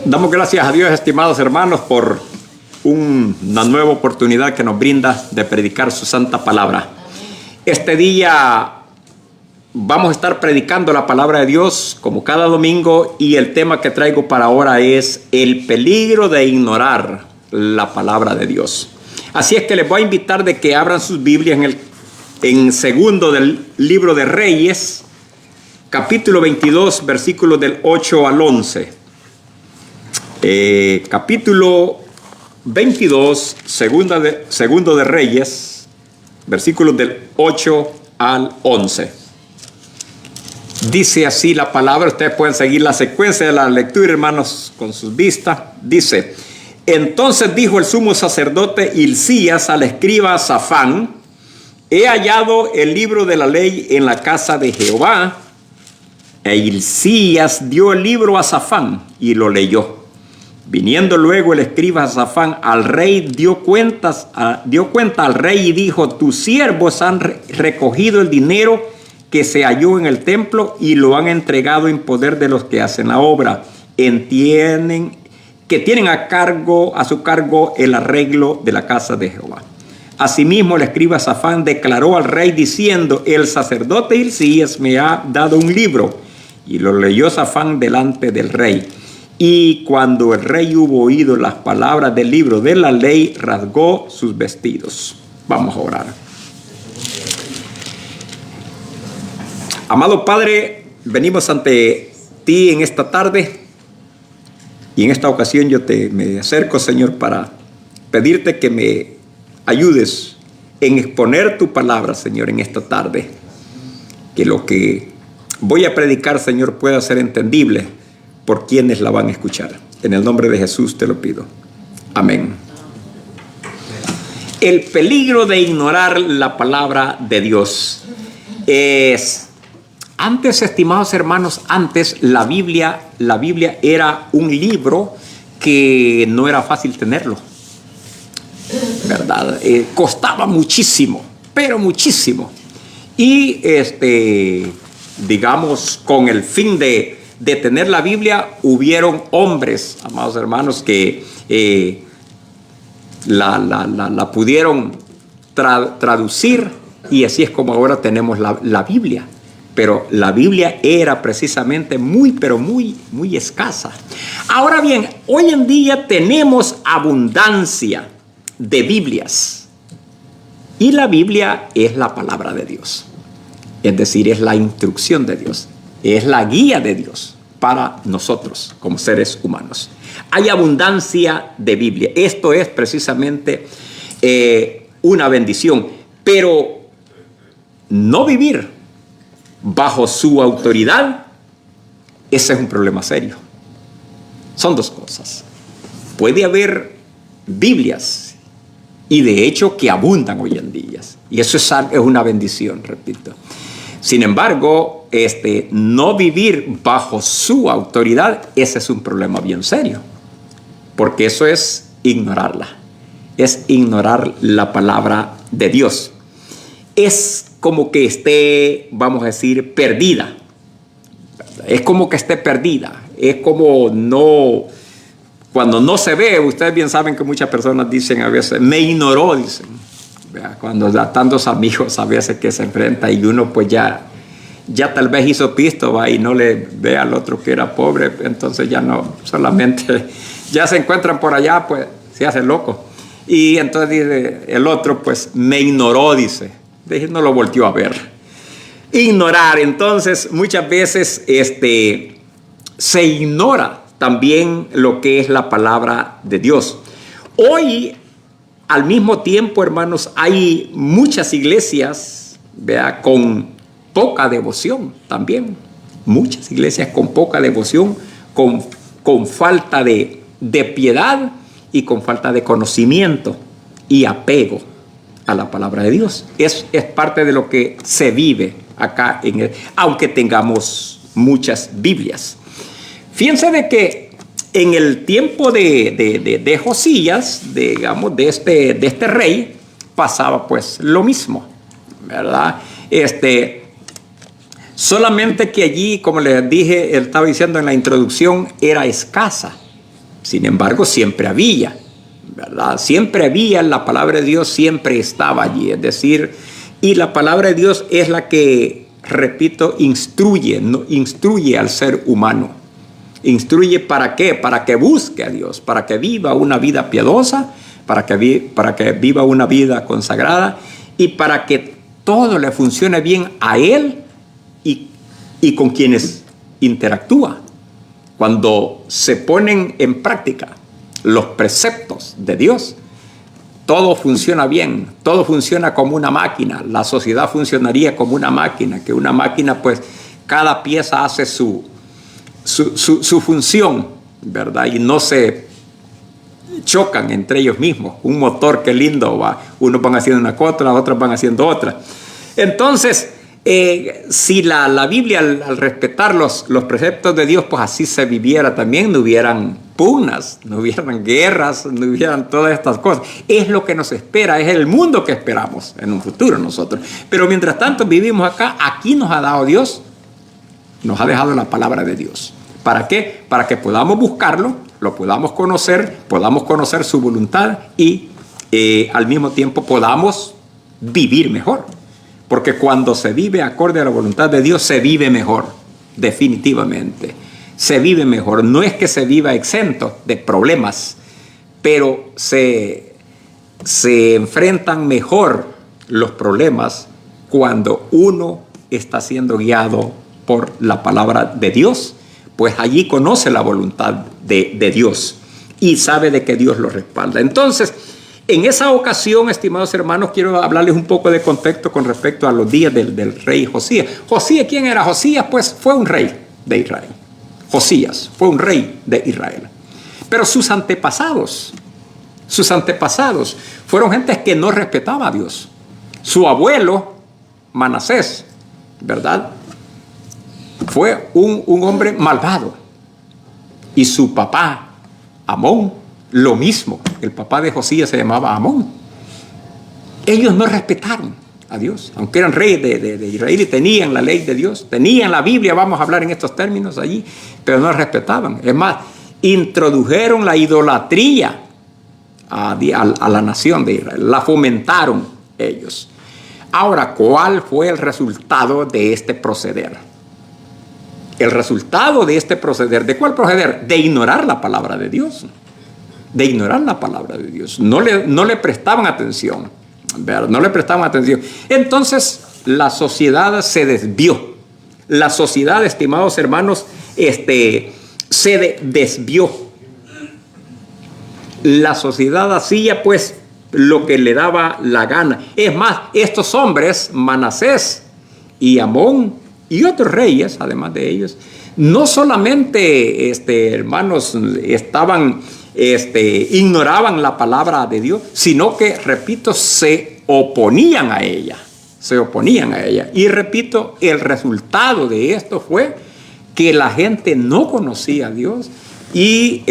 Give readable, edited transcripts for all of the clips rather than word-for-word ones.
Damos gracias a Dios, estimados hermanos, por una nueva oportunidad que nos brinda de predicar su santa palabra. Este día vamos a estar predicando la palabra de Dios como cada domingo, y el tema que traigo para ahora es el peligro de ignorar la palabra de Dios. Así es que les voy a invitar de que abran sus Biblias en segundo del libro de Reyes, capítulo 22, versículos del 8 al 11. Capítulo 22, segundo de Reyes, versículos del 8 al 11. Dice así la palabra. Ustedes pueden seguir la secuencia de la lectura, hermanos, con sus vistas. Dice: entonces dijo el sumo sacerdote Hilcías al escriba Safán: he hallado el libro de la ley en la casa de Jehová. E Hilcías dio el libro a Safán y lo leyó. Viniendo luego el escriba Safán al rey, dio cuenta al rey y dijo: tus siervos han recogido el dinero que se halló en el templo y lo han entregado en poder de los que hacen la obra. Entienden que tienen a su cargo el arreglo de la casa de Jehová. Asimismo, el escriba Safán declaró al rey diciendo: el sacerdote Hilcías me ha dado un libro. Y lo leyó Safán delante del rey. Y cuando el rey hubo oído las palabras del libro de la ley, rasgó sus vestidos. Vamos a orar. Amado Padre, venimos ante ti en esta tarde, y en esta ocasión yo me acerco, Señor, para pedirte que me ayudes en exponer tu palabra, Señor, en esta tarde. Que lo que voy a predicar, Señor, pueda ser entendible por quienes la van a escuchar. En el nombre de Jesús te lo pido. Amén. El peligro de ignorar la palabra de Dios es... Antes, estimados hermanos, la Biblia era un libro que no era fácil tenerlo, ¿verdad? Costaba muchísimo, pero muchísimo. Y digamos, con el fin de tener la Biblia, hubieron hombres, amados hermanos, que la pudieron traducir, y así es como ahora tenemos la Biblia. Pero la Biblia era precisamente pero muy escasa. Ahora bien, hoy en día tenemos abundancia de Biblias. Y la Biblia es la palabra de Dios. Es decir, es la instrucción de Dios. Es la guía de Dios para nosotros como seres humanos. Hay abundancia de Biblia. Esto es precisamente una bendición. Pero no vivir bajo su autoridad, ese es un problema serio. Son dos cosas. Puede haber Biblias, y de hecho que abundan hoy en día, y eso es una bendición, repito. Sin embargo, no vivir bajo su autoridad, ese es un problema bien serio, porque eso es ignorarla, es ignorar la palabra de Dios. Es como que esté, vamos a decir, perdida. Es como que esté perdida. Es como cuando no se ve. Ustedes bien saben que muchas personas dicen a veces: me ignoró, dicen. Cuando da tantos amigos a veces que se enfrenta, y uno pues ya tal vez hizo pisto, y no le ve al otro que era pobre, entonces ya no, solamente ya se encuentran por allá, pues se hace loco. Y entonces dice el otro, pues me ignoró, dice. No lo volteó a ver. Ignorar. Entonces, muchas veces se ignora también lo que es la palabra de Dios. Hoy, al mismo tiempo, hermanos, hay muchas iglesias, con poca devoción también. Muchas iglesias con poca devoción, con falta de piedad y con falta de conocimiento y apego a la palabra de Dios. Es parte de lo que se vive acá, aunque tengamos muchas Biblias. Fíjense de que en el tiempo de Josías, digamos, de este rey, pasaba pues lo mismo, ¿verdad? Solamente que allí, como les dije, él estaba diciendo en la introducción, era escasa Sin embargo, siempre había, ¿verdad? Siempre había, la palabra de Dios siempre estaba allí. Es decir, y la palabra de Dios es la que, repito, instruye, ¿no? Instruye al ser humano. Instruye ¿para qué? Para que busque a Dios, para que viva una vida piadosa, para que viva una vida consagrada y para que todo le funcione bien a él y con quienes interactúa. Cuando se ponen en práctica los preceptos de Dios, todo funciona bien, todo funciona como una máquina. La sociedad funcionaría como una máquina, que una máquina, pues, cada pieza hace su función, ¿verdad? Y no se chocan entre ellos mismos. Un motor, qué lindo va. Unos van haciendo una cosa, las otras van haciendo otra. Entonces, si la Biblia, al respetar los preceptos de Dios, pues así se viviera también, no hubieran pugnas, no hubieran guerras, no hubieran todas estas cosas. Es lo que nos espera, es el mundo que esperamos en un futuro nosotros. Pero mientras tanto vivimos acá, aquí nos ha dado Dios, nos ha dejado la palabra de Dios. ¿Para qué? Para que podamos buscarlo, lo podamos conocer su voluntad y al mismo tiempo podamos vivir mejor. Porque cuando se vive acorde a la voluntad de Dios, se vive mejor, definitivamente. Se vive mejor. No es que se viva exento de problemas, pero se enfrentan mejor los problemas cuando uno está siendo guiado por la palabra de Dios, pues allí conoce la voluntad de Dios y sabe de que Dios lo respalda. Entonces, en esa ocasión, estimados hermanos, quiero hablarles un poco de contexto con respecto a los días del rey Josías. Josías, ¿quién era? Josías, pues, fue un rey de Israel. Josías fue un rey de Israel. Pero sus antepasados fueron gentes que no respetaban a Dios. Su abuelo, Manasés, ¿verdad?, fue un hombre malvado. Y su papá, Amón, lo mismo. El papá de Josías se llamaba Amón. Ellos no respetaron a Dios, aunque eran reyes de Israel y tenían la ley de Dios, tenían la Biblia, vamos a hablar en estos términos allí, pero no respetaban. Es más, introdujeron la idolatría a la nación de Israel, la fomentaron ellos. Ahora, ¿cuál fue el resultado de este proceder? El resultado de este proceder, ¿de cuál proceder? De ignorar la palabra de Dios. De ignorar la palabra de Dios. No le prestaban atención. ¿Verdad? No le prestaban atención. Entonces, la sociedad se desvió. La sociedad, estimados hermanos, se desvió. La sociedad hacía, pues, lo que le daba la gana. Es más, estos hombres, Manasés y Amón, y otros reyes, además de ellos, no solamente, hermanos, ignoraban la palabra de Dios, sino que, repito, se oponían a ella. Se oponían a ella. Y repito, el resultado de esto fue que la gente no conocía a Dios y,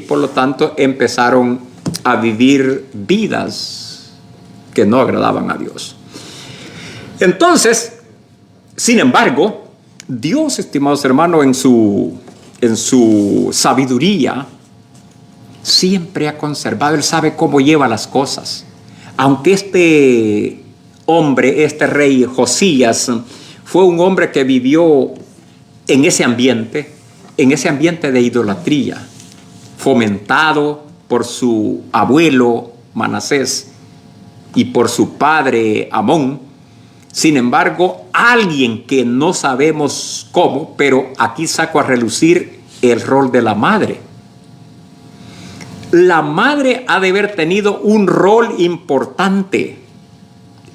por lo tanto, empezaron a vivir vidas que no agradaban a Dios. Entonces, sin embargo, Dios, estimados hermanos, en su sabiduría, siempre ha conservado, Él sabe cómo lleva las cosas. Aunque este hombre, este rey Josías, fue un hombre que vivió en ese ambiente de idolatría, fomentado por su abuelo Manasés y por su padre Amón. Sin embargo, alguien que no sabemos cómo, pero aquí saco a relucir el rol de la madre. La madre ha de haber tenido un rol importante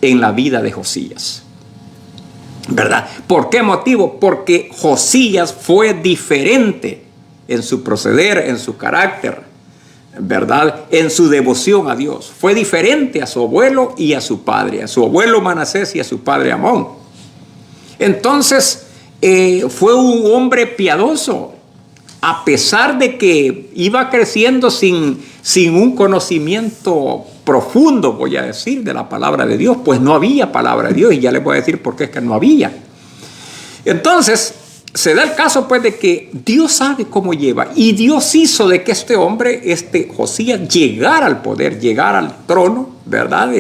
en la vida de Josías, ¿verdad? ¿Por qué motivo? Porque Josías fue diferente en su proceder, en su carácter, ¿verdad? En su devoción a Dios. Fue diferente a su abuelo y a su padre, a su abuelo Manasés y a su padre Amón. Entonces, fue un hombre piadoso, a pesar de que iba creciendo sin un conocimiento profundo, voy a decir, de la palabra de Dios, pues no había palabra de Dios, y ya les voy a decir por qué es que no había. Entonces, se da el caso pues de que Dios sabe cómo lleva, y Dios hizo de que este hombre, Josías, llegara al poder, llegara al trono, ¿verdad?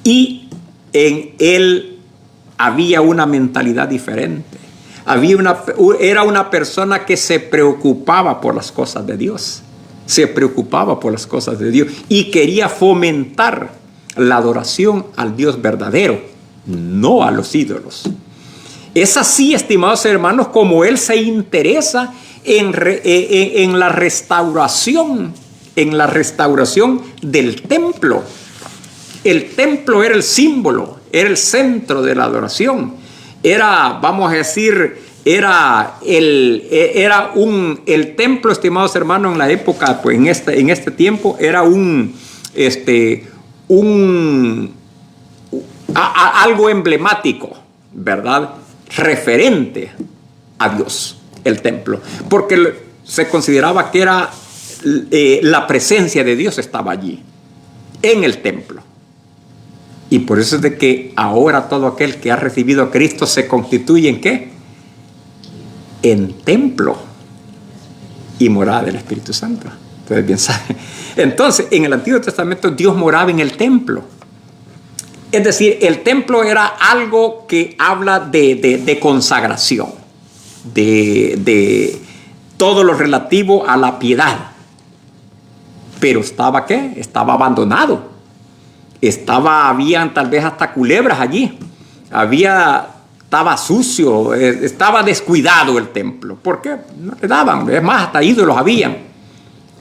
Y en él había una mentalidad diferente. Era una persona que se preocupaba por las cosas de Dios. Se preocupaba por las cosas de Dios y quería fomentar la adoración al Dios verdadero, no a los ídolos. Es así, estimados hermanos, como él se interesa en la restauración del templo. El templo era el símbolo, era el centro de la adoración. Era, vamos a decir, el templo, estimados hermanos, en la época, pues en este tiempo, era algo emblemático, ¿verdad? Referente a Dios, el templo, porque se consideraba que era la presencia de Dios estaba allí, en el templo. Y por eso es de que ahora todo aquel que ha recibido a Cristo se constituye ¿en qué? En templo y morada del Espíritu Santo. Ustedes bien saben. Entonces, en el Antiguo Testamento Dios moraba en el templo. Es decir, el templo era algo que habla de consagración, de todo lo relativo a la piedad. Pero ¿estaba qué? Estaba abandonado. Habían tal vez hasta culebras allí. Estaba sucio, estaba descuidado el templo. ¿Por qué? No le daban. Es más, hasta ídolos habían.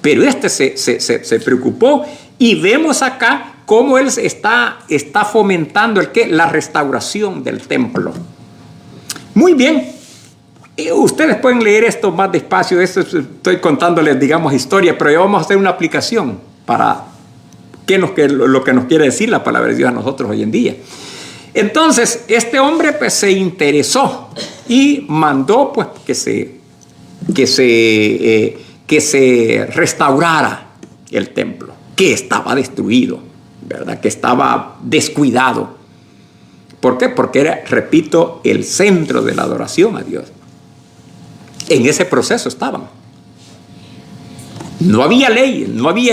Pero se preocupó, y vemos acá cómo él está fomentando la restauración del templo. Muy bien. Ustedes pueden leer esto más despacio. Esto estoy contándoles, digamos, historia, pero ya vamos a hacer una aplicación para lo que nos quiere decir la palabra de Dios a nosotros hoy en día. Entonces, este hombre pues se interesó y mandó pues que se restaurara el templo, que estaba destruido, ¿verdad? Que estaba descuidado. ¿Por qué? Porque era, repito, el centro de la adoración a Dios. En ese proceso estaban. No había ley, no había,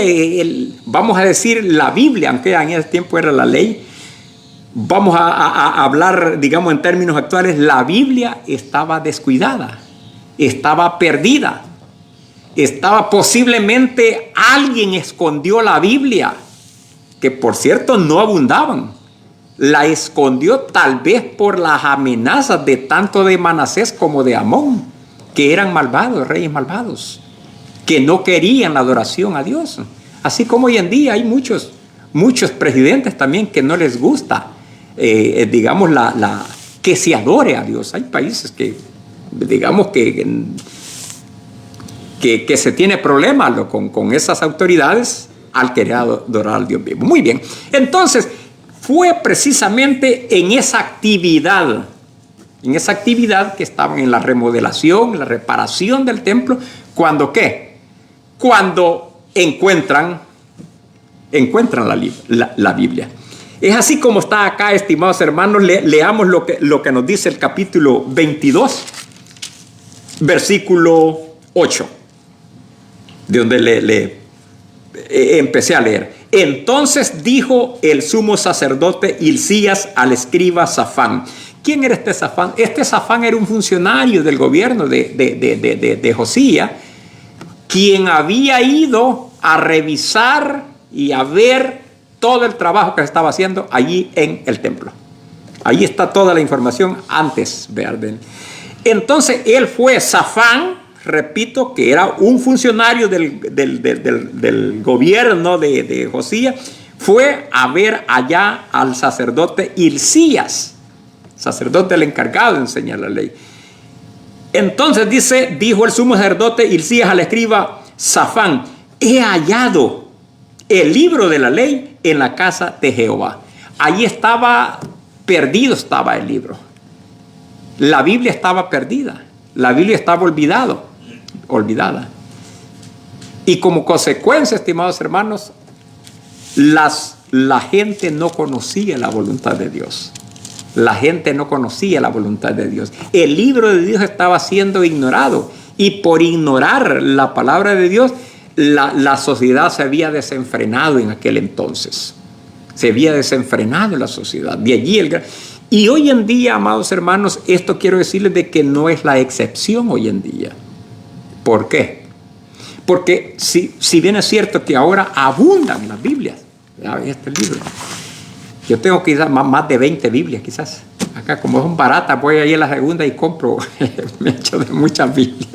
vamos a decir, la Biblia, aunque en ese tiempo era la ley. Vamos a hablar, digamos, en términos actuales, la Biblia estaba descuidada, estaba perdida. Posiblemente alguien escondió la Biblia, que por cierto no abundaban. La escondió tal vez por las amenazas de tanto de Manasés como de Amón, que eran malvados, reyes malvados, que no querían la adoración a Dios. Así como hoy en día hay muchos presidentes también que no les gusta, digamos, que se adore a Dios. Hay países que, digamos, que se tiene problemas con esas autoridades al querer adorar al Dios vivo. Muy bien. Entonces, fue precisamente en esa actividad que estaban en la remodelación, la reparación del templo, cuando ¿qué? Cuando encuentran la Biblia. Es así como está acá, estimados hermanos. Leamos lo que nos dice el capítulo 22, versículo 8, de donde empecé a leer. Entonces dijo el sumo sacerdote Hilcías al escriba Safán. ¿Quién era este Safán? Este Safán era un funcionario del gobierno de Josías, quien había ido a revisar y a ver todo el trabajo que se estaba haciendo allí en el templo. Allí está toda la información antes, ¿verdad? Entonces él fue Safán, repito, que era un funcionario del gobierno de Josías, fue a ver allá al sacerdote Hilcías, sacerdote el encargado de enseñar la ley. Entonces dijo el sumo sacerdote Hilcías al escriba Safán: he hallado el libro de la ley en la casa de Jehová. Allí estaba perdido, estaba el libro. La Biblia estaba perdida. La Biblia estaba olvidada. Y como consecuencia, estimados hermanos, la gente no conocía la voluntad de Dios. La gente no conocía la voluntad de Dios. El libro de Dios estaba siendo ignorado. Y por ignorar la palabra de Dios, la sociedad se había desenfrenado en aquel entonces. Se había desenfrenado la sociedad. De allí y hoy en día, amados hermanos, esto quiero decirles de que no es la excepción hoy en día. ¿Por qué? Porque si bien es cierto que ahora abundan las Biblias. Ya ves este libro. Yo tengo quizás más de 20 Biblias, quizás. Acá, como son baratas, voy ahí a la segunda y compro. Me echo de muchas Biblias.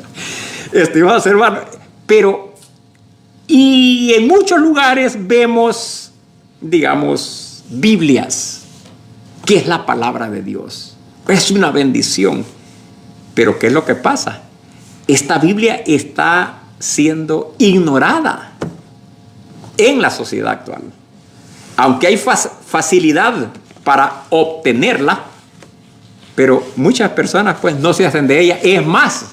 Estimados hermanos. Pero, y en muchos lugares vemos, digamos, Biblias, que es la palabra de Dios. Es una bendición. Pero, ¿qué es lo que pasa? Esta Biblia está siendo ignorada en la sociedad actual. Aunque hay facilidad para obtenerla, pero muchas personas pues no se hacen de ella. Es más,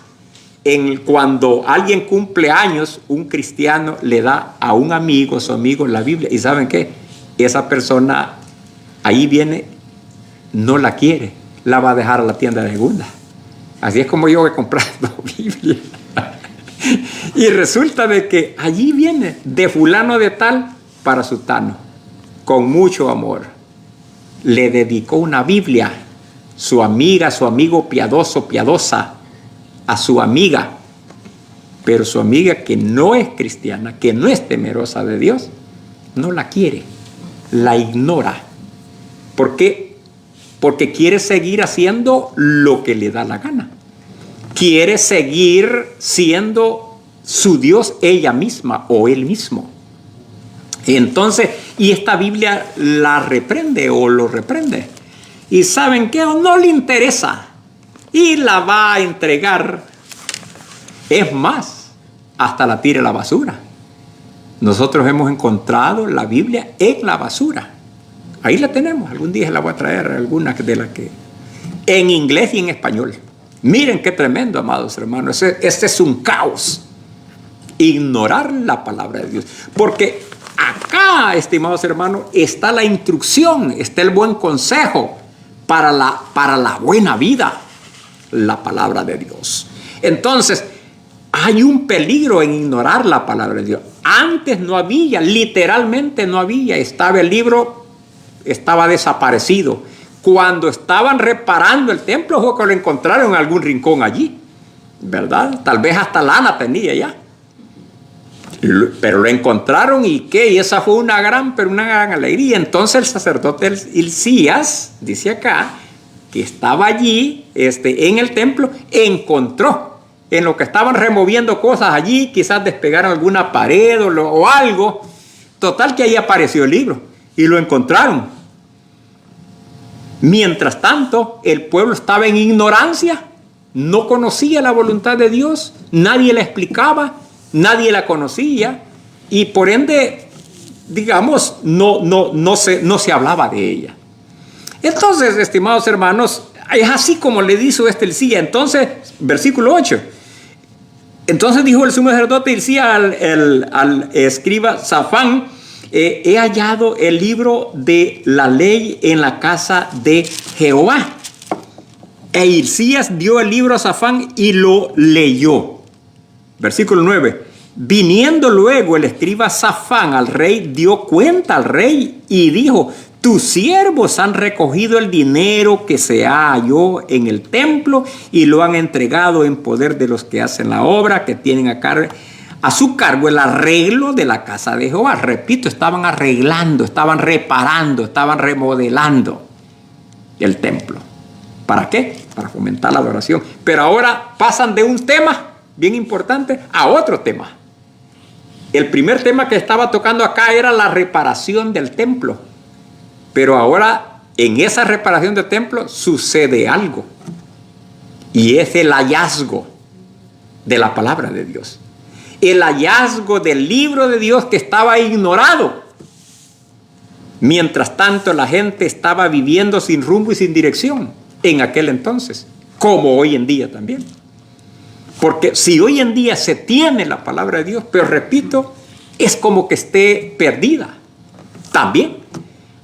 cuando alguien cumple años, un cristiano le da a un amigo, su amigo, la Biblia. ¿Y saben qué? Esa persona ahí viene, no la quiere, la va a dejar a la tienda de segunda. Así es como yo he comprado Biblia. Y resulta de que allí viene de fulano de tal para sutano. Con mucho amor, le dedicó una Biblia, su amiga, su amigo piadoso, piadosa, a su amiga. Pero su amiga que no es cristiana, que no es temerosa de Dios, no la quiere, la ignora. ¿Por qué? Porque quiere seguir haciendo lo que le da la gana. Quiere seguir siendo su Dios ella misma o él mismo. Entonces, y esta Biblia la reprende o lo reprende. Y ¿saben qué? No le interesa. Y la va a entregar. Es más, hasta la tira a la basura. Nosotros hemos encontrado la Biblia en la basura. Ahí la tenemos. Algún día la voy a traer algunas de las que... En inglés y en español. Miren qué tremendo, amados hermanos. Este es un caos. Ignorar la palabra de Dios. Porque acá, estimados hermanos, está la instrucción, está el buen consejo para la buena vida, la palabra de Dios. Entonces, hay un peligro en ignorar la palabra de Dios. Antes no había, literalmente no había. Estaba el libro, estaba desaparecido. Cuando estaban reparando el templo, fue que lo encontraron en algún rincón allí, ¿verdad? Tal vez hasta lana tenía ya. Pero lo encontraron y ¿qué? Y esa fue una gran alegría. Entonces el sacerdote Hilcías, dice acá, que estaba allí en el templo, encontró en lo que estaban removiendo cosas allí, quizás despegaron alguna pared o algo. Total que ahí apareció el libro y lo encontraron. Mientras tanto, el pueblo estaba en ignorancia, no conocía la voluntad de Dios, nadie la explicaba. Nadie la conocía y por ende, digamos, no se hablaba de ella. Entonces, estimados hermanos, es así como le dijo Hilcías. Entonces, versículo 8. Entonces dijo el sumo sacerdote Hilcías al escriba Safán: he hallado el libro de la ley en la casa de Jehová. E Hilcías dio el libro a Safán y lo leyó. Versículo 9. Viniendo luego el escriba Safán al rey, dio cuenta al rey y dijo: tus siervos han recogido el dinero que se halló en el templo y lo han entregado en poder de los que hacen la obra, que tienen a su cargo el arreglo de la casa de Jehová. Repito, estaban arreglando, estaban reparando, estaban remodelando el templo. ¿Para qué? Para fomentar la adoración. Pero ahora pasan de un tema bien importante a otro tema. El primer tema que estaba tocando acá era la reparación del templo. Pero ahora en esa reparación del templo sucede algo. Y es el hallazgo de la palabra de Dios. El hallazgo del libro de Dios que estaba ignorado. Mientras tanto la gente estaba viviendo sin rumbo y sin dirección en aquel entonces, como hoy en día también. Porque si hoy en día se tiene la palabra de Dios, pero repito, es como que esté perdida también,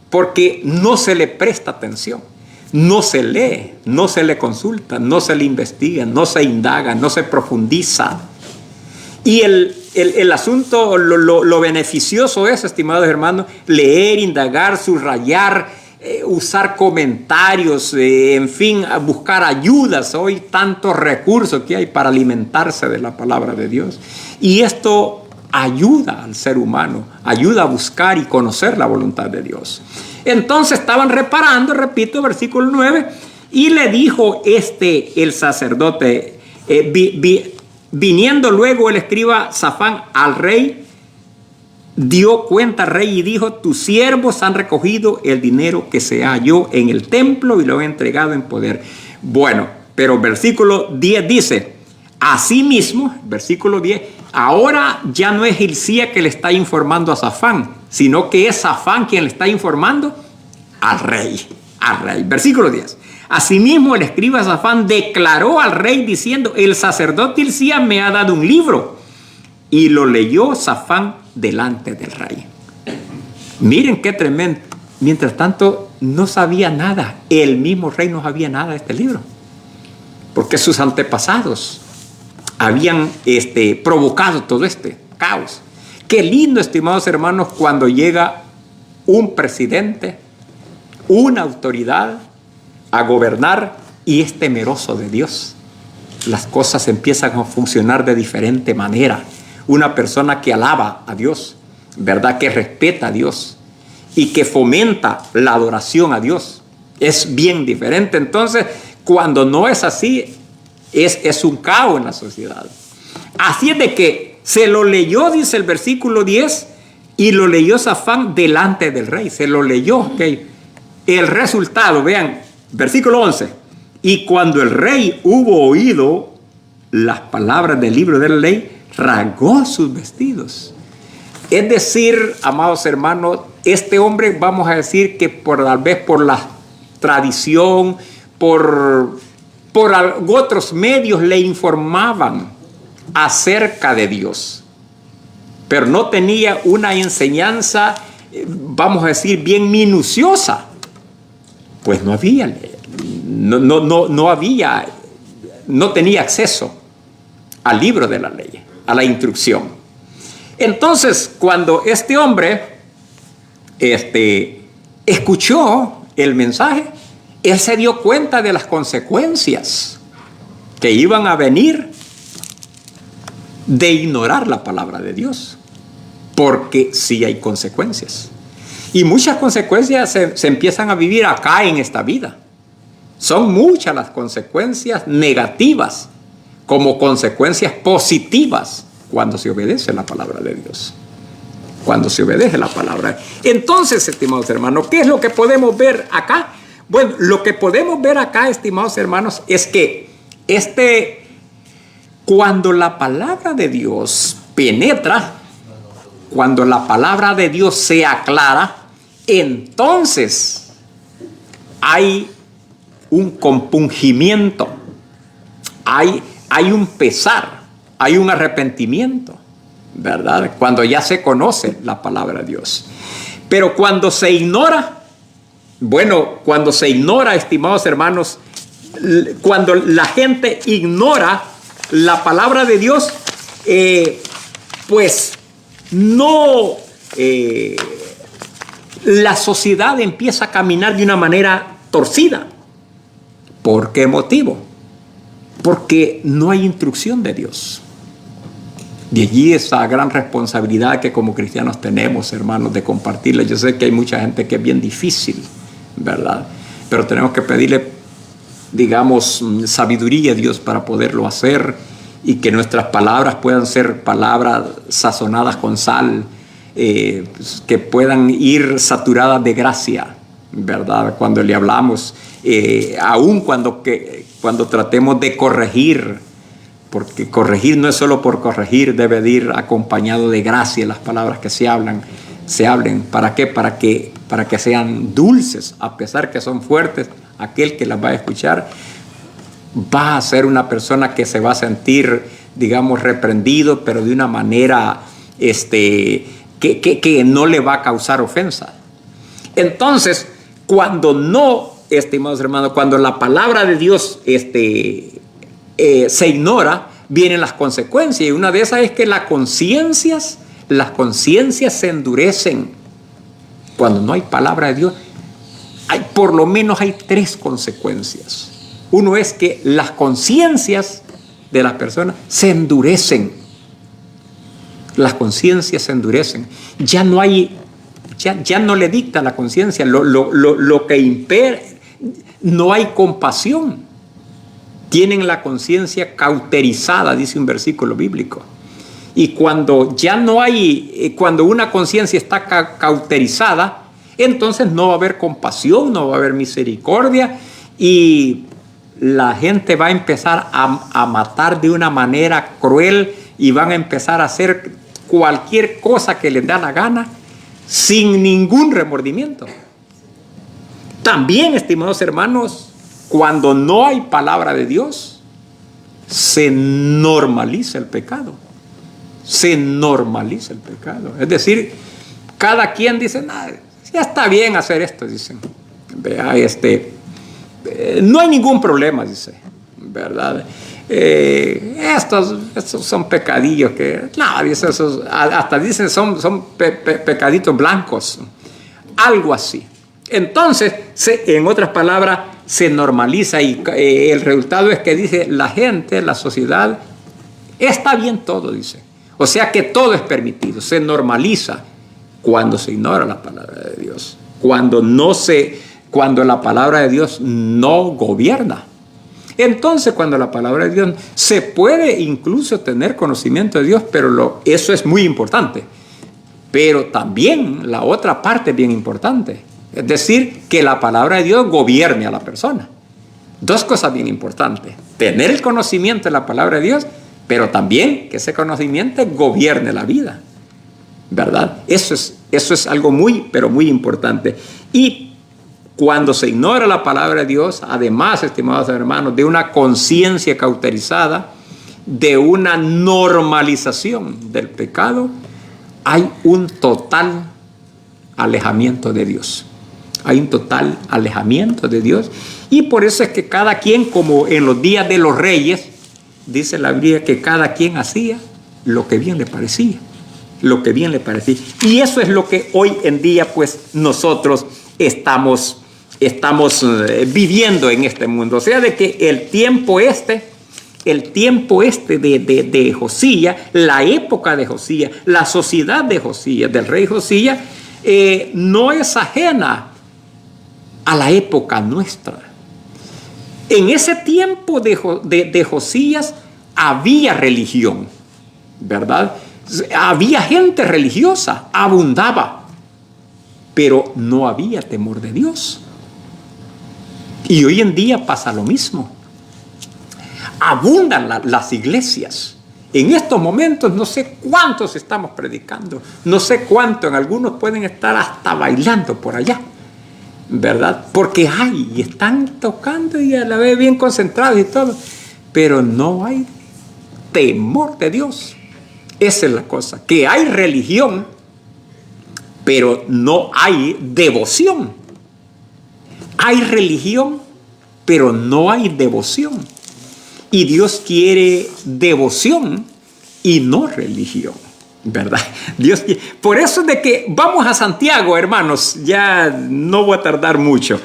porque no se le presta atención. no se lee, no se le consulta, no se le investiga, no se indaga, no se profundiza. Y el asunto, lo beneficioso es, estimados hermanos, leer, indagar, subrayar, usar comentarios, en fin, buscar ayudas. Hoy tantos recursos que hay para alimentarse de la palabra de Dios. Y esto ayuda al ser humano, ayuda a buscar y conocer la voluntad de Dios. Entonces estaban reparando, repito, versículo 9, y le dijo el sacerdote, viniendo luego el escriba Safán al rey, dio cuenta al rey y dijo: tus siervos han recogido el dinero que se halló en el templo y lo han entregado en poder. Bueno, pero versículo 10 dice: asimismo, versículo 10, ahora ya no es Hilcía que le está informando a Safán, sino que es Safán quien le está informando al rey. Versículo 10. Asimismo, el escriba Safán declaró al rey diciendo: el sacerdote Hilcía me ha dado un libro. Y lo leyó Safán delante del rey. Miren qué tremendo. Mientras tanto, no sabía nada. El mismo rey no sabía nada de este libro, porque sus antepasados habían provocado todo este caos. Qué lindo, estimados hermanos, cuando llega un presidente, una autoridad a gobernar y es temeroso de Dios. Las cosas empiezan a funcionar de diferente manera. Una persona que alaba a Dios, ¿verdad? Que respeta a Dios y que fomenta la adoración a Dios, es bien diferente. Entonces, cuando no es así, es un caos en la sociedad. Así es de que se lo leyó, dice el versículo 10, y lo leyó Safán delante del rey. Se lo leyó, ¿ok? El resultado, vean, versículo 11. Y cuando el rey hubo oído las palabras del libro de la ley, rasgó sus vestidos. Es decir, amados hermanos, este hombre, vamos a decir que tal vez por la tradición, por otros medios le informaban acerca de Dios, pero no tenía una enseñanza, vamos a decir, bien minuciosa. Pues no tenía acceso al libro de la ley, a la instrucción. Entonces, cuando este hombre escuchó el mensaje, él se dio cuenta de las consecuencias que iban a venir de ignorar la palabra de Dios, porque sí hay consecuencias. Y muchas consecuencias se empiezan a vivir acá en esta vida. Son muchas las consecuencias negativas, como consecuencias positivas, cuando se obedece la palabra de Dios. Cuando se obedece la palabra. Entonces, estimados hermanos, ¿qué es lo que podemos ver acá? Bueno, lo que podemos ver acá, estimados hermanos, es que cuando la palabra de Dios penetra, cuando la palabra de Dios se aclara, entonces hay un compungimiento, hay un pesar, hay un arrepentimiento, ¿verdad? Cuando ya se conoce la palabra de Dios. Pero cuando se ignora, estimados hermanos, cuando la gente ignora la palabra de Dios, pues no, la sociedad empieza a caminar de una manera torcida. ¿Por qué motivo? Porque no hay instrucción de Dios. De allí esa gran responsabilidad que como cristianos tenemos, hermanos, de compartirla. Yo sé que hay mucha gente que es bien difícil, ¿verdad? Pero tenemos que pedirle, digamos, sabiduría a Dios para poderlo hacer, y que nuestras palabras puedan ser palabras sazonadas con sal, que puedan ir saturadas de gracia, ¿verdad? Cuando le hablamos, aun cuando tratemos de corregir, porque corregir no es solo por corregir, debe de ir acompañado de gracia las palabras que se hablen. ¿Para qué? Para que sean dulces, a pesar que son fuertes. Aquel que las va a escuchar va a ser una persona que se va a sentir, digamos, reprendido, pero de una manera que no le va a causar ofensa. Entonces, cuando no estimados hermanos, cuando la palabra de Dios se ignora, vienen las consecuencias. Y una de esas es que las conciencias se endurecen. Cuando no hay palabra de Dios, por lo menos hay 3 consecuencias. Uno es que las conciencias de las personas se endurecen. Las conciencias se endurecen. Ya no le dicta la conciencia lo que impera. No hay compasión. Tienen la conciencia cauterizada, dice un versículo bíblico. Y cuando cuando una conciencia está cauterizada, entonces no va a haber compasión, no va a haber misericordia, y la gente va a empezar a matar de una manera cruel, y van a empezar a hacer cualquier cosa que les da la gana sin ningún remordimiento. También, estimados hermanos, cuando no hay palabra de Dios, se normaliza el pecado. Se normaliza el pecado. Es decir, cada quien dice, ya está bien hacer esto, dicen. Vea, no hay ningún problema, dice, ¿verdad? Estos son pecadillos que, dice, hasta dicen son pecaditos blancos, algo así. Entonces, en otras palabras, se normaliza, y el resultado es que dice la gente, la sociedad, está bien todo, dice. O sea que todo es permitido, se normaliza cuando se ignora la palabra de Dios, cuando la palabra de Dios no gobierna. Entonces, cuando la palabra de Dios, se puede incluso tener conocimiento de Dios, pero eso es muy importante. Pero también la otra parte es bien importante, es decir, que la palabra de Dios gobierne a la persona. 2 cosas bien importantes: tener el conocimiento de la palabra de Dios, pero también que ese conocimiento gobierne la vida, ¿verdad? Eso es algo muy, pero muy importante. Y cuando se ignora la palabra de Dios, además, estimados hermanos, de una conciencia cauterizada, de una normalización del pecado, hay un total alejamiento de Dios. Hay un total alejamiento de Dios. Y por eso es que cada quien, como en los días de los reyes, dice la Biblia que cada quien hacía lo que bien le parecía. Lo que bien le parecía. Y eso es lo que hoy en día, pues, nosotros estamos viviendo en este mundo. O sea, de que el tiempo de Josías, la época de Josías, la sociedad de Josías, del rey Josías, no es ajena a la época nuestra. En ese tiempo de Josías había religión, ¿verdad? Había gente religiosa, abundaba, pero no había temor de Dios. Y hoy en día pasa lo mismo. Abundan las iglesias. En estos momentos no sé cuántos estamos predicando, no sé cuánto, en algunos pueden estar hasta bailando por allá, ¿verdad? Porque están tocando y a la vez bien concentrados y todo, pero no hay temor de Dios. Esa es la cosa, que hay religión, pero no hay devoción. Hay religión, pero no hay devoción. Y Dios quiere devoción y no religión, ¿verdad? Por eso es de que vamos a Santiago, hermanos, ya no voy a tardar mucho.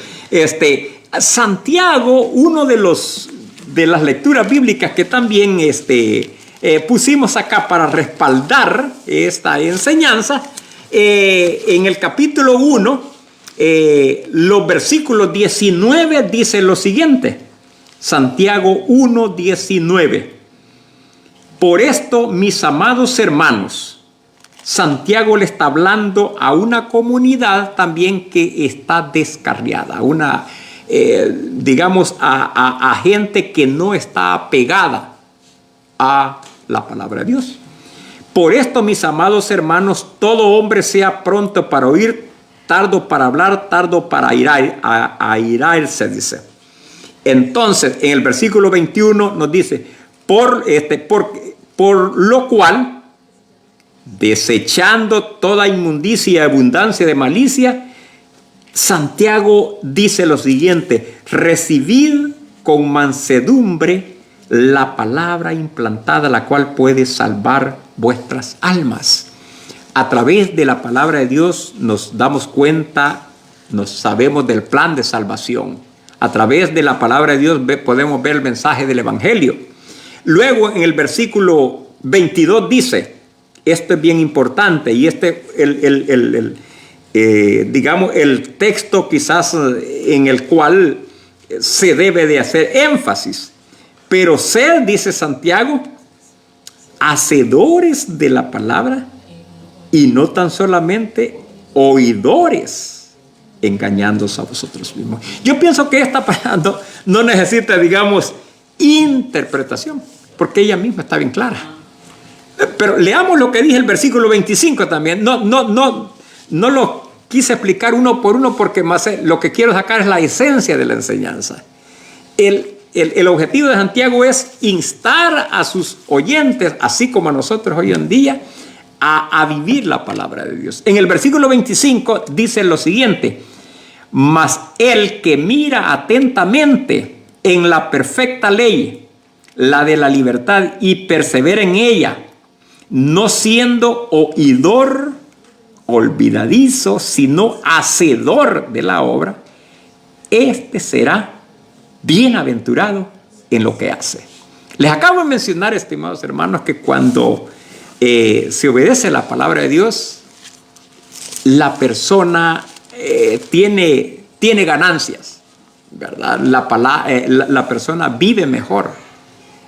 Santiago, uno de las lecturas bíblicas que también pusimos acá para respaldar esta enseñanza, en el capítulo 1, los versículos 19 dice lo siguiente. Santiago 1:19. Por esto, mis amados hermanos, Santiago le está hablando a una comunidad también que está descarriada, digamos, a gente que no está apegada a la palabra de Dios. Por esto, mis amados hermanos, todo hombre sea pronto para oír, tardo para hablar, tardo para airarse, dice. Entonces, en el versículo 21 nos dice, por lo cual, desechando toda inmundicia y abundancia de malicia, Santiago dice lo siguiente: recibid con mansedumbre la palabra implantada, la cual puede salvar vuestras almas. A través de la palabra de Dios nos damos cuenta, nos sabemos del plan de salvación. A través de la palabra de Dios podemos ver el mensaje del Evangelio. Luego en el versículo 22 dice, esto es bien importante, y digamos, el texto quizás en el cual se debe de hacer énfasis. Pero sed, dice Santiago, hacedores de la palabra y no tan solamente oidores, engañándose a vosotros mismos. Yo pienso que esta palabra no necesita, digamos, interpretación, porque ella misma está bien clara. Pero leamos lo que dice el versículo 25 también. No lo quise explicar uno por uno, porque más lo que quiero sacar es la esencia de la enseñanza. El objetivo de Santiago es instar a sus oyentes, así como a nosotros hoy en día, a vivir la palabra de Dios. En el versículo 25 dice lo siguiente: mas el que mira atentamente en la perfecta ley, la de la libertad, y persevera en ella, no siendo oidor olvidadizo, sino hacedor de la obra, este será bienaventurado en lo que hace. Les acabo de mencionar, estimados hermanos, que cuando se obedece la palabra de Dios, la persona tiene ganancias, ¿verdad? La persona vive mejor.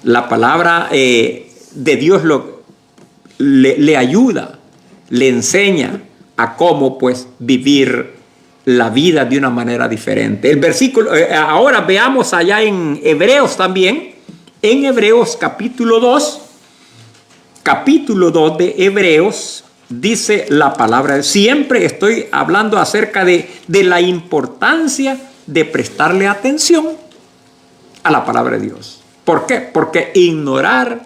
La palabra de Dios le ayuda, le enseña a cómo pues vivir la vida de una manera diferente. El versículo, ahora veamos allá en Hebreos también, en Hebreos capítulo 2 de Hebreos, dice la palabra. Siempre estoy hablando acerca de la importancia de prestarle atención a la palabra de Dios. ¿Por qué? Porque ignorar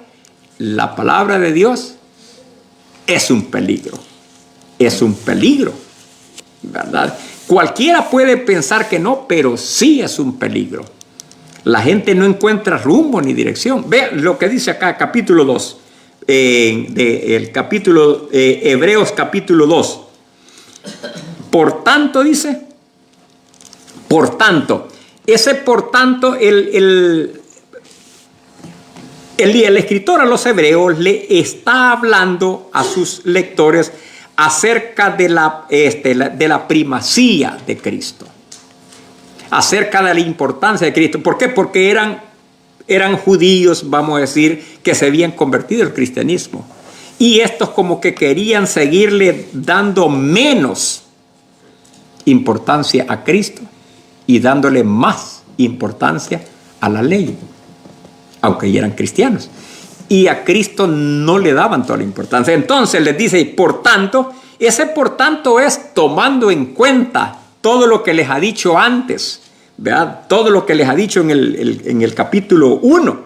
la palabra de Dios es un peligro. Es un peligro, ¿verdad? Cualquiera puede pensar que no, pero sí es un peligro. La gente no encuentra rumbo ni dirección. Vean lo que dice acá, capítulo 2, Hebreos capítulo 2. Por tanto, dice, por tanto, ese por tanto, el escritor a los hebreos le está hablando a sus lectores acerca de la primacía de Cristo, acerca de la importancia de Cristo. ¿Por qué? Porque eran judíos, vamos a decir, que se habían convertido al cristianismo, y estos como que querían seguirle dando menos importancia a Cristo y dándole más importancia a la ley, aunque ya eran cristianos. Y a Cristo no le daban toda la importancia. Entonces les dice, por tanto, ese por tanto es tomando en cuenta todo lo que les ha dicho antes, ¿verdad? Todo lo que les ha dicho en el capítulo 1.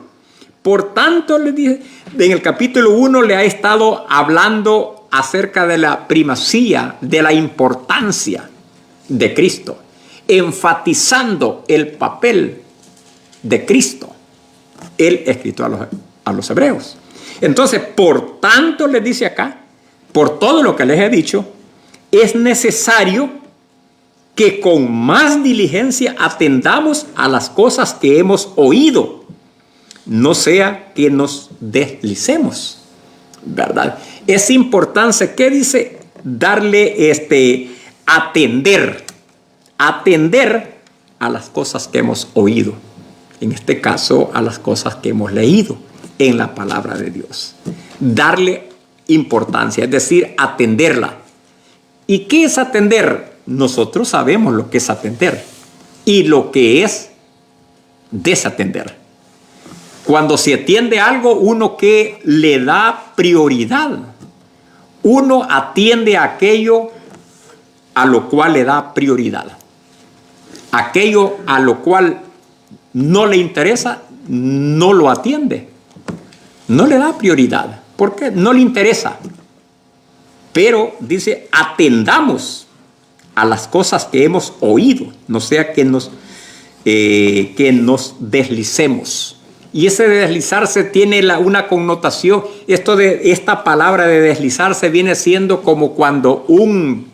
Por tanto, les dice, en el capítulo 1 le ha estado hablando acerca de la primacía, de la importancia de Cristo, enfatizando el papel de Cristo, el escritor a los hebreos. Entonces, por tanto, les dice acá, por todo lo que les he dicho, es necesario que con más diligencia atendamos a las cosas que hemos oído, no sea que nos deslicemos, ¿verdad? Es importante, ¿qué dice? Darle atender a las cosas que hemos oído, en este caso a las cosas que hemos leído en la palabra de Dios. Darle importancia, es decir, atenderla. ¿Y qué es atender? Nosotros sabemos lo que es atender y lo que es desatender. Cuando se atiende algo, uno que le da prioridad, uno atiende a aquello a lo cual le da prioridad. Aquello a lo cual no le interesa, no lo atiende. No le da prioridad. ¿Por qué? No le interesa. Pero dice, atendamos a las cosas que hemos oído, no sea que nos deslicemos. Y ese de deslizarse tiene una connotación. Esta palabra de deslizarse viene siendo como cuando un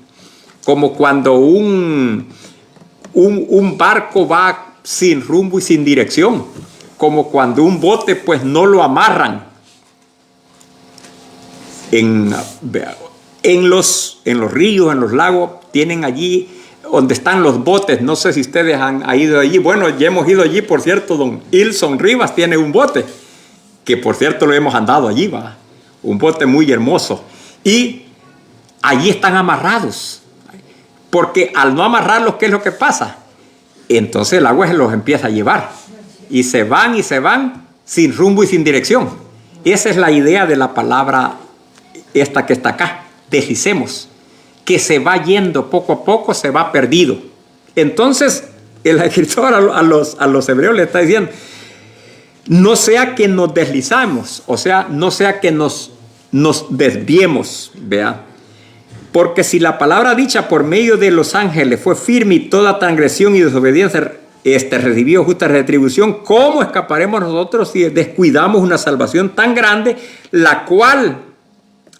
barco va sin rumbo y sin dirección, como cuando un bote pues no lo amarran. En los ríos, en los lagos, tienen allí donde están los botes. No sé si ustedes han ido allí. Bueno, ya hemos ido allí, por cierto. Don Ilson Rivas tiene un bote, que por cierto lo hemos andado allí, va. Un bote muy hermoso. Y allí están amarrados. Porque al no amarrarlos, ¿qué es lo que pasa? Entonces el agua se los empieza a llevar. Y se van sin rumbo y sin dirección. Esa es la idea de la palabra esta que está acá. Deslicemos. Que se va yendo poco a poco, se va perdido. Entonces, el escritor a los hebreos le está diciendo, no sea que nos deslizamos, o sea, no sea que nos desviemos, ¿vea? Porque si la palabra dicha por medio de los ángeles fue firme y toda transgresión y desobediencia recibió justa retribución, ¿cómo escaparemos nosotros si descuidamos una salvación tan grande, la cual,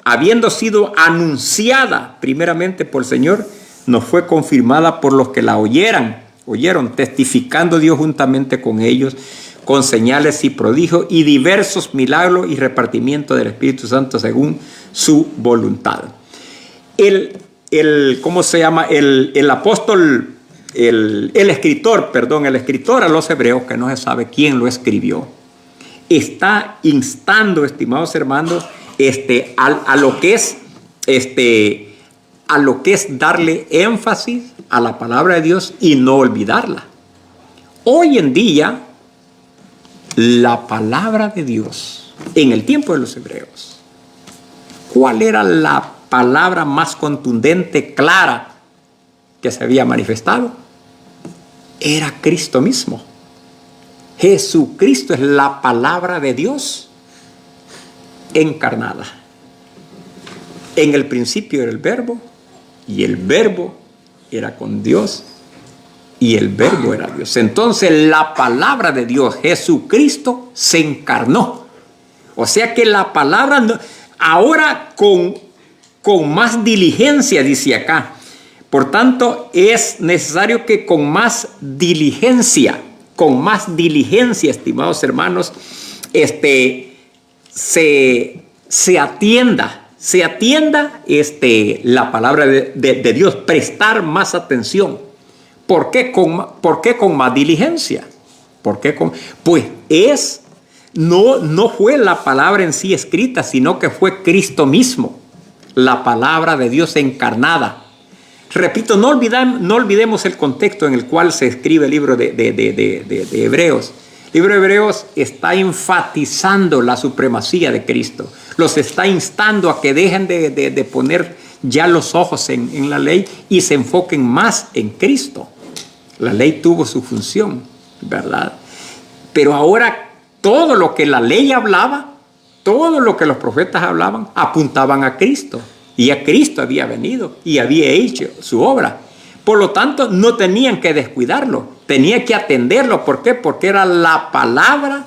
habiendo sido anunciada primeramente por el Señor, nos fue confirmada por los que la oyeron, testificando Dios juntamente con ellos, con señales y prodigios y diversos milagros y repartimiento del Espíritu Santo según su voluntad. ¿Cómo se llama? El apóstol, el escritor a los hebreos, que no se sabe quién lo escribió, está instando, estimados hermanos, a lo que es darle énfasis a la palabra de Dios y no olvidarla. Hoy en día, la palabra de Dios, en el tiempo de los hebreos, ¿cuál era la palabra más contundente, clara, que se había manifestado? Era Cristo mismo. Jesucristo es la palabra de Dios encarnada. En el principio era el Verbo, y el Verbo era con Dios, y el Verbo era Dios. Entonces la palabra de Dios, Jesucristo, se encarnó. O sea que la palabra, ahora con más diligencia, dice acá. Por tanto, es necesario que con más diligencia, estimados hermanos, se atienda la palabra de Dios, prestar más atención. ¿Por qué con más diligencia? Pues no fue la palabra en sí escrita, sino que fue Cristo mismo, la palabra de Dios encarnada. Repito, no olvidemos el contexto en el cual se escribe el libro de Hebreos. El libro de Hebreos está enfatizando la supremacía de Cristo. Los está instando a que dejen de poner ya los ojos en la ley y se enfoquen más en Cristo. La ley tuvo su función, ¿verdad? Pero ahora todo lo que la ley hablaba, todo lo que los profetas hablaban, apuntaban a Cristo. Y a Cristo había venido y había hecho su obra. Por lo tanto, no tenían que descuidarlo, tenían que atenderlo. ¿Por qué? Porque era la palabra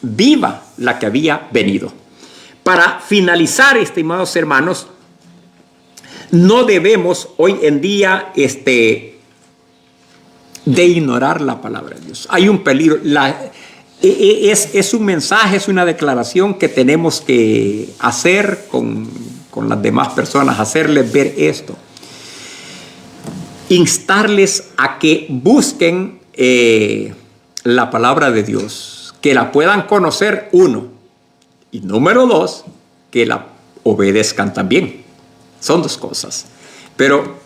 viva la que había venido. Para finalizar, estimados hermanos, no debemos hoy en día de ignorar la palabra de Dios. Hay un peligro. Es un mensaje, es una declaración que tenemos que hacer con las demás personas, hacerles ver esto. Instarles a que busquen la palabra de Dios, que la puedan conocer, uno, y número dos, que la obedezcan también. Son dos cosas. Pero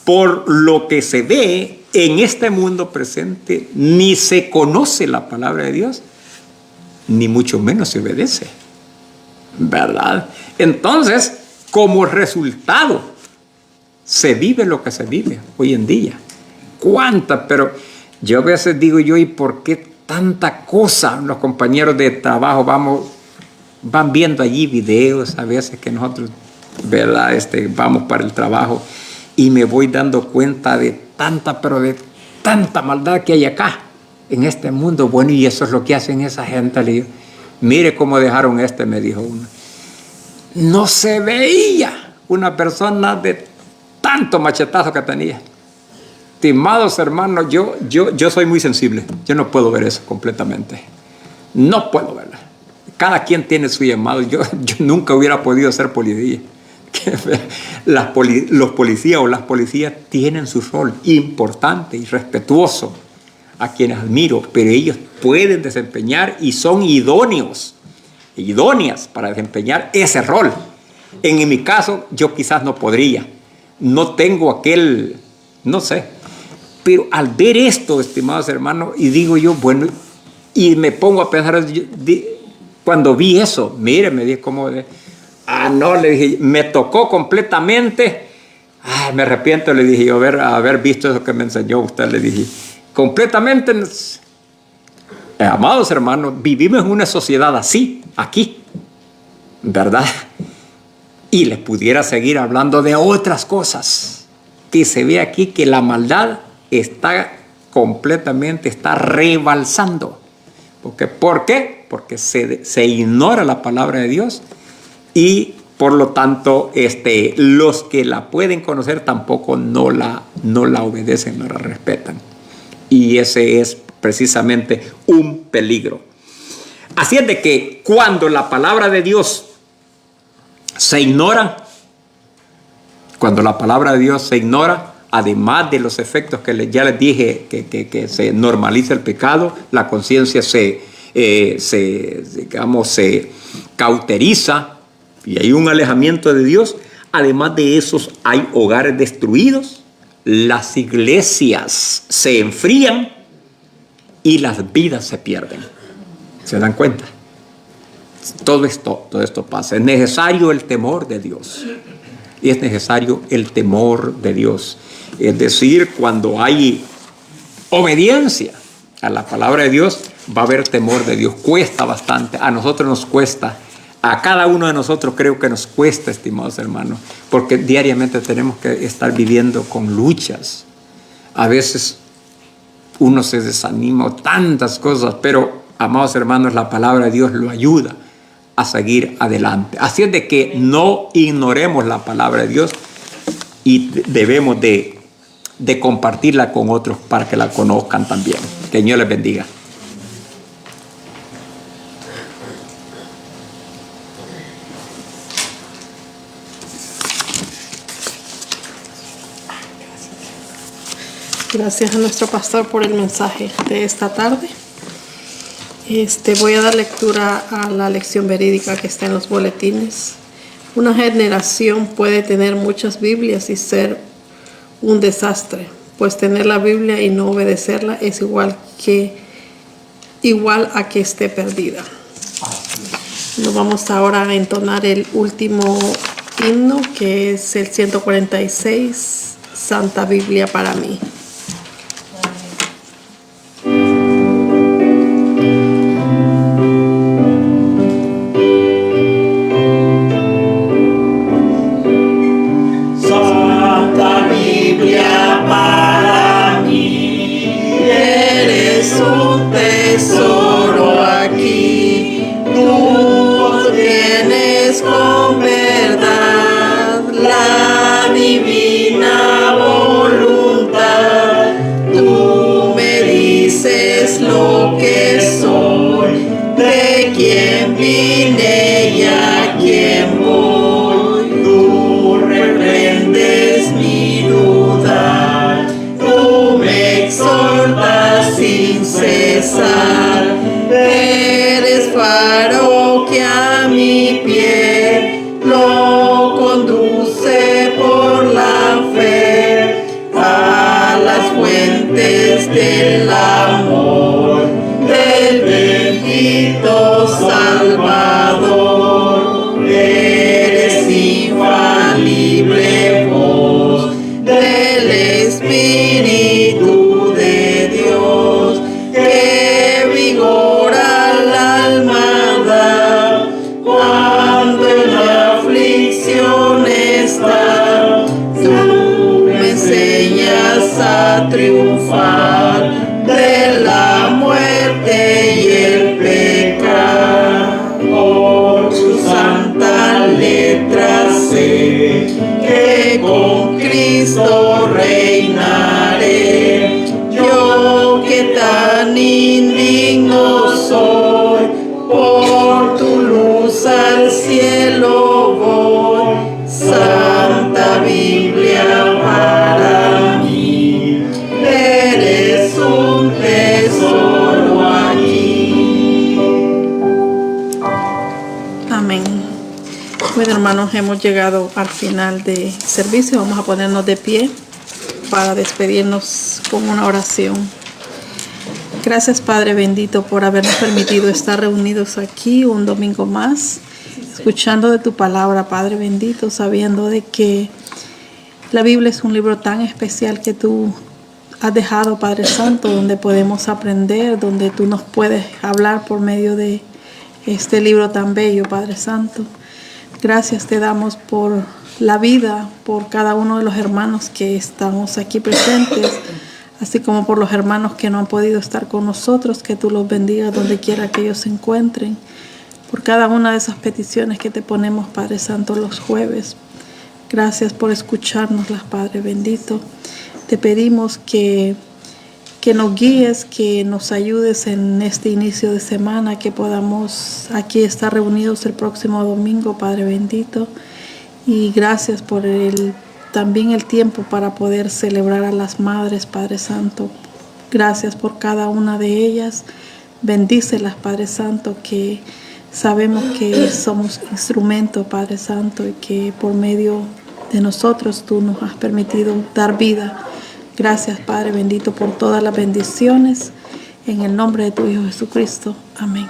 por lo que se ve en este mundo presente, ni se conoce la palabra de Dios, ni mucho menos se obedece, ¿verdad? Entonces, como resultado, se vive lo que se vive hoy en día. ¿Cuántas? Pero yo a veces digo ¿y por qué tanta cosa? Los compañeros de trabajo van viendo allí videos, a veces que nosotros, ¿verdad? Vamos para el trabajo y me voy dando cuenta de tanta, pero de tanta maldad que hay acá, en este mundo. Bueno, y eso es lo que hacen esa gente. Le digo, mire cómo dejaron me dijo uno. No se veía una persona de tanto machetazo que tenía. Estimados hermanos, yo soy muy sensible. Yo no puedo ver eso completamente. No puedo verlo. Cada quien tiene su llamado. Yo nunca hubiera podido ser policía. Los policías o las policías tienen su rol importante y respetuoso, a quienes admiro, pero ellos pueden desempeñar y son idóneas para desempeñar ese rol. En mi caso, yo quizás no podría. No tengo aquel, no sé. Pero al ver esto, estimados hermanos, y digo yo, bueno, y me pongo a pensar, cuando vi eso, mire, me dije como de, no, le dije, me tocó completamente. Me arrepiento, le dije yo, haber visto eso que me enseñó usted, le dije. Completamente, amados hermanos, vivimos en una sociedad así, aquí, ¿verdad? Y les pudiera seguir hablando de otras cosas, que se ve aquí que la maldad está rebalsando. ¿Por qué? Porque se ignora la palabra de Dios y por lo tanto los que la pueden conocer tampoco no la obedecen, no la respetan. Y ese es precisamente un peligro. Así es de que cuando la palabra de Dios se ignora, además de los efectos que ya les dije, que se normaliza el pecado, la conciencia se cauteriza y hay un alejamiento de Dios. Además de esos, hay hogares destruidos, las iglesias se enfrían y las vidas se pierden. ¿Se dan cuenta? Todo esto pasa. Es necesario el temor de Dios. Y es necesario el temor de Dios. Es decir, cuando hay obediencia a la palabra de Dios, va a haber temor de Dios. Cuesta bastante. A nosotros nos cuesta. A cada uno de nosotros creo que nos cuesta, estimados hermanos, porque diariamente tenemos que estar viviendo con luchas. A veces uno se desanima, tantas cosas, pero, amados hermanos, la palabra de Dios lo ayuda a seguir adelante. Así es de que no ignoremos la palabra de Dios y debemos de compartirla con otros para que la conozcan también. Que Dios les bendiga. Gracias a nuestro pastor por el mensaje de esta tarde. Voy a dar lectura a la lección verídica que está en los boletines. Una generación puede tener muchas Biblias y ser un desastre, pues tener la Biblia y no obedecerla es igual a que esté perdida. Nos vamos ahora a entonar el último himno, que es el 146, Santa Biblia para mí. Divina voluntad. triunfar de la muerte y el pecado. Por tu santa letra sé que con Cristo reinaré. Yo que tan indigno soy, por tu luz al cielo voy. Santa Biblia para mí, eres un tesoro aquí. Amén. Bueno, hermanos, hemos llegado al final del servicio. Vamos a ponernos de pie para despedirnos con una oración. Gracias, Padre bendito, por habernos permitido estar reunidos aquí un domingo más, escuchando de tu palabra, Padre bendito, sabiendo de que la Biblia es un libro tan especial que tú has dejado, Padre Santo, donde podemos aprender, donde tú nos puedes hablar por medio de este libro tan bello, Padre Santo. Gracias te damos por la vida, por cada uno de los hermanos que estamos aquí presentes, así como por los hermanos que no han podido estar con nosotros, que tú los bendigas donde quiera que ellos se encuentren, por cada una de esas peticiones que te ponemos, Padre Santo, los jueves. Gracias por escucharnoslas, Padre bendito. Te pedimos que nos guíes, que nos ayudes en este inicio de semana, que podamos aquí estar reunidos el próximo domingo, Padre bendito. Y gracias por también el tiempo para poder celebrar a las madres, Padre Santo. Gracias por cada una de ellas. Bendícelas, Padre Santo, que sabemos que somos instrumentos, Padre Santo, y que por medio de nosotros tú nos has permitido dar vida. Gracias, Padre bendito, por todas las bendiciones. En el nombre de tu Hijo Jesucristo. Amén.